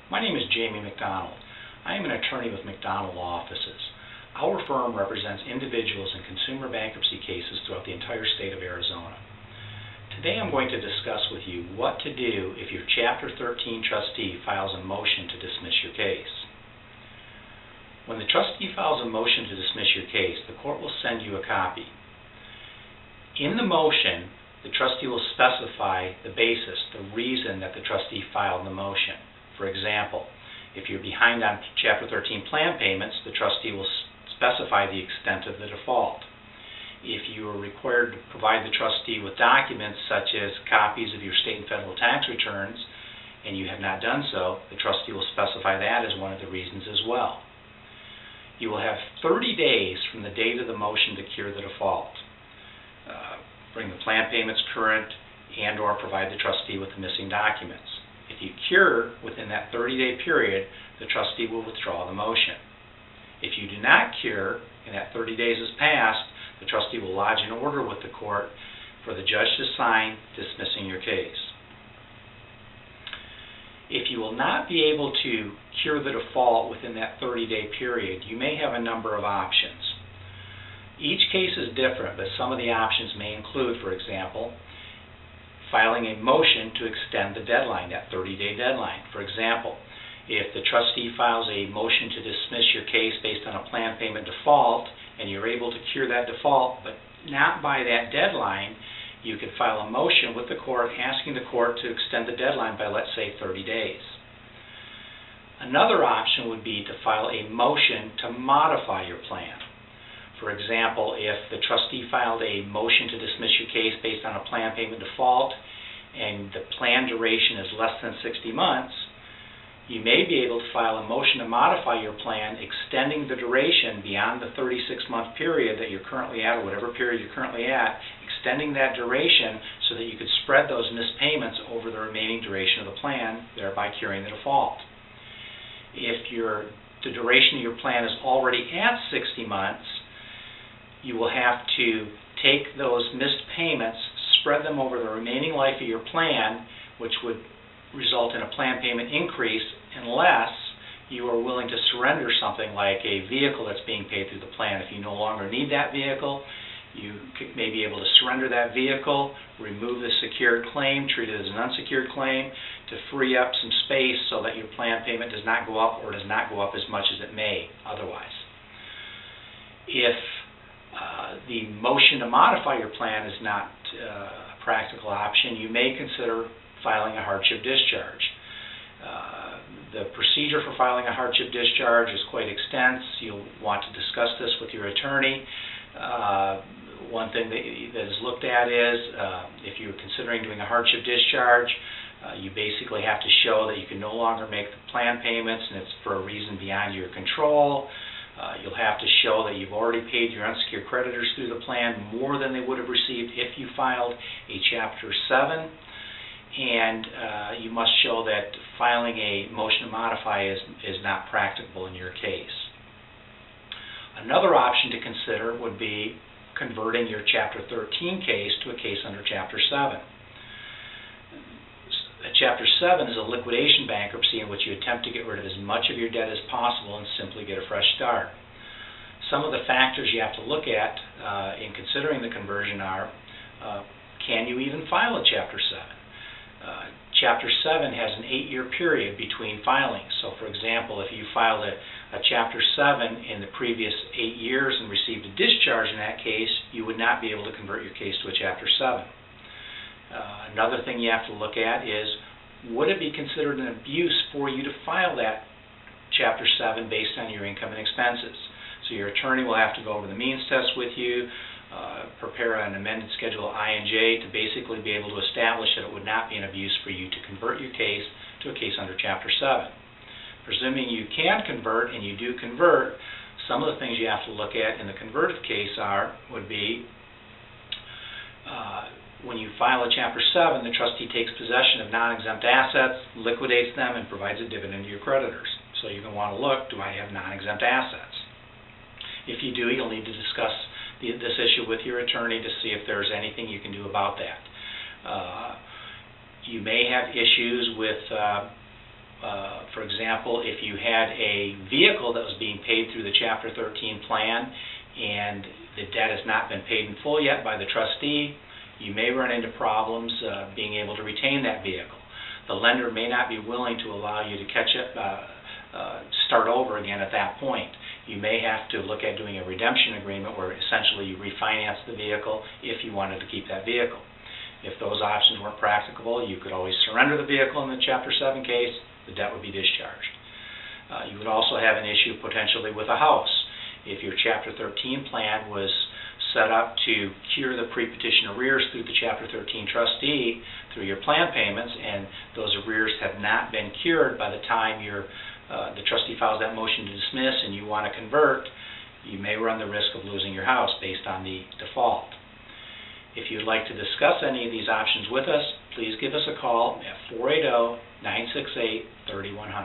My name is Jamie McDonald. I am an attorney with McDonald Law Offices. Our firm represents individuals in consumer bankruptcy cases throughout the entire state of Arizona. Today I'm going to discuss with you what to do if your Chapter 13 trustee files a motion to dismiss your case. When the trustee files a motion to dismiss your case, the court will send you a copy. In the motion, the trustee will specify the basis, the reason that the trustee filed the motion. For example, if you're behind on Chapter 13 plan payments, the trustee will specify the extent of the default. If you are required to provide the trustee with documents such as copies of your state and federal tax returns, and you have not done so, the trustee will specify that as one of the reasons as well. You will have 30 days from the date of the motion to cure the default. Bring the plan payments current and/or provide the trustee with the missing documents. If you cure within that 30-day period, the trustee will withdraw the motion. If you do not cure and that 30 days has passed, the trustee will lodge an order with the court for the judge to sign dismissing your case. If you will not be able to cure the default within that 30-day period, you may have a number of options. Each case is different, but some of the options may include, for example, filing a motion to extend the deadline, that 30-day deadline. For example, if the trustee files a motion to dismiss your case based on a plan payment default and you're able to cure that default but not by that deadline, you could file a motion with the court asking the court to extend the deadline by, let's say, 30 days. Another option would be to file a motion to modify your plan. For example, if the trustee filed a motion to dismiss your case based on a plan payment default and the plan duration is less than 60 months, you may be able to file a motion to modify your plan extending the duration beyond the 36-month period that you're currently at, or whatever period you're currently at, extending that duration so that you could spread those missed payments over the remaining duration of the plan, thereby curing the default. If the duration of your plan is already at 60 months, you will have to take those missed payments, spread them over the remaining life of your plan, which would result in a plan payment increase unless you are willing to surrender something like a vehicle that's being paid through the plan. If you no longer need that vehicle, you may be able to surrender that vehicle, remove the secured claim, treat it as an unsecured claim to free up some space so that your plan payment does not go up or does not go up as much as it may otherwise. If the motion to modify your plan is not a practical option, you may consider filing a hardship discharge. The procedure for filing a hardship discharge is quite extensive. You'll want to discuss this with your attorney. One thing that is looked at is if you're considering doing a hardship discharge, you basically have to show that you can no longer make the plan payments and it's for a reason beyond your control. You'll have to show that you've already paid your unsecured creditors through the plan more than they would have received if you filed a Chapter 7. And you must show that filing a motion to modify is not practicable in your case. Another option to consider would be converting your Chapter 13 case to a case under Chapter 7. Chapter 7 is a liquidation bankruptcy in which you attempt to get rid of as much of your debt as possible and simply get a fresh start. Some of the factors you have to look at in considering the conversion are, can you even file a Chapter 7? Chapter 7 has an 8-year period between filings. So, for example, if you filed a Chapter 7 in the previous 8 years and received a discharge in that case, you would not be able to convert your case to a Chapter 7. Another thing you have to look at is, would it be considered an abuse for you to file that Chapter 7 based on your income and expenses? So your attorney will have to go over the means test with you, prepare an amended Schedule I and J to basically be able to establish that it would not be an abuse for you to convert your case to a case under Chapter 7. Presuming you can convert, and you do convert, some of the things you have to look at in the converted case would be when you file a Chapter 7, the trustee takes possession of non-exempt assets, liquidates them, and provides a dividend to your creditors. So you're going to want to look, do I have non-exempt assets? If you do, you'll need to discuss this issue with your attorney to see if there's anything you can do about that. You may have issues with For example, if you had a vehicle that was being paid through the Chapter 13 plan and the debt has not been paid in full yet by the trustee, you may run into problems being able to retain that vehicle. The lender may not be willing to allow you to catch up, start over again at that point. You may have to look at doing a redemption agreement where essentially you refinance the vehicle if you wanted to keep that vehicle. If those options weren't practicable, you could always surrender the vehicle in the Chapter 7 case. The debt would be discharged. You would also have an issue potentially with a house. If your Chapter 13 plan was set up to cure the pre-petition arrears through the Chapter 13 trustee through your plan payments, and those arrears have not been cured by the time the trustee files that motion to dismiss and you want to convert, you may run the risk of losing your house based on the default. If you'd like to discuss any of these options with us, please give us a call at 480-968-3100.